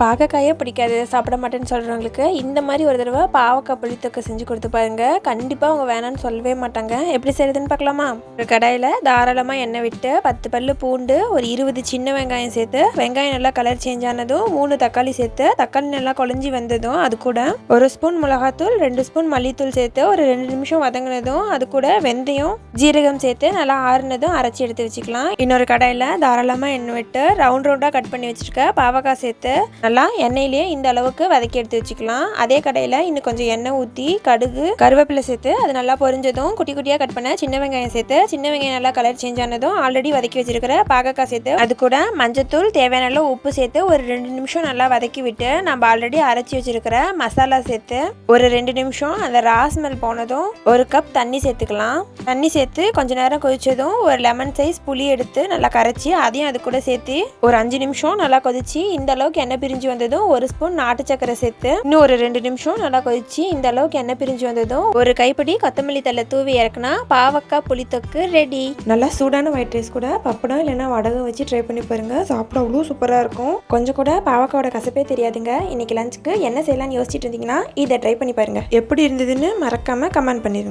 பாகக்காயே பிடிக்காது, சாப்பிட மாட்டேன்னு சொல்கிறவங்களுக்கு இந்த மாதிரி ஒரு தடவை பாவக்காய் புளித்தொக்கு செஞ்சு கொடுத்து பாருங்க. கண்டிப்பாக அவங்க வேணான்னு சொல்லவே மாட்டாங்க. எப்படி செய்யுதுன்னு பார்க்கலாமா? ஒரு கடாயில் தாராளமாக எண்ணெய் விட்டு 10 பல்லு பூண்டு, ஒரு 20 சின்ன வெங்காயம் சேர்த்து, வெங்காயம் நல்லா கலர் சேஞ்ச் ஆனதும் 3 தக்காளி சேர்த்து, தக்காளி நல்லா குழஞ்சி வந்ததும் அது கூட 1 ஸ்பூன் மிளகாத்தூள், 2 ஸ்பூன் மல்லித்தூள் சேர்த்து ஒரு 2 நிமிஷம் வதங்கினதும் அது கூட வெந்தயம், ஜீரகம் சேர்த்து நல்லா ஆறுனதும் அரைச்சி எடுத்து வச்சுக்கலாம். இன்னொரு கடாயில் தாராளமாக எண்ணெய் விட்டு ரவுண்டாக கட் பண்ணி வச்சுருக்க பாவக்காய் சேர்த்து நல்லா எண்ணெயிலேயே இந்த அளவுக்கு வதக்கி எடுத்து வச்சுக்கலாம். அதே கடையில் இன்னும் கொஞ்சம் எண்ணெய் ஊற்றி கடுகு, கருவேப்பிலை சேர்த்து அது நல்லா பொரிஞ்சதும் குட்டி குட்டியாக கட் பண்ண சின்ன வெங்காயம் சேர்த்து, சின்ன வெங்காயம் நல்லா கலர் சேஞ்ச் ஆனதும் ஆல்ரெடி வதக்கி வச்சிருக்கிற பாகக்காய் சேர்த்து, அது கூட மஞ்சத்தூள், தேவையான அளவு உப்பு சேர்த்து ஒரு 2 நிமிஷம் நல்லா வதக்கி விட்டு நம்ம ஆல்ரெடி அரைச்சி வச்சிருக்கிற மசாலா சேர்த்து ஒரு 2 நிமிஷம் அந்த ராஸ்மெல் போனதும் 1 கப் தண்ணி சேர்த்துக்கலாம். தண்ணி சேர்த்து கொஞ்ச நேரம் கொதிச்சதும் ஒரு லெமன் சைஸ் புளி எடுத்து நல்லா கரைச்சி அதையும் அது கூட சேர்த்து ஒரு 5 நிமிஷம் நல்லா கொதிச்சு இந்த அளவுக்கு எண்ணெய் பிரிஞ்சு வந்ததும் 1 ஸ்பூன் நாட்டு சக்கரை சேர்த்து இன்னும் ஒரு 2 நிமிஷம் நல்லா கொதிச்சு இந்த அளவுக்கு எண்ணெய் பிரிஞ்சு வந்ததும் ஒரு கைப்பிடி கொத்தமல்லி தழை தூவி இறக்குனா பாவக்காய் புளித்தொக்கு ரெடி. நல்லா சூடான ஒயிட் ரைஸ் கூட பப்படம் இல்லைன்னா வடகம் வச்சு ட்ரை பண்ணி பாருங்க. சாப்பிட அவ்வளோ சூப்பராக இருக்கும். கொஞ்சம் கூட பாவக்காயோட கசப்பே தெரியாதுங்க. இன்னைக்கு லஞ்சுக்கு என்ன செய்யலாம்னு யோசிச்சுட்டு இருந்தீங்கன்னா இதை ட்ரை பண்ணி பாருங்க. எப்படி இருந்ததுன்னு மறக்காம கமெண்ட் பண்ணிருங்க.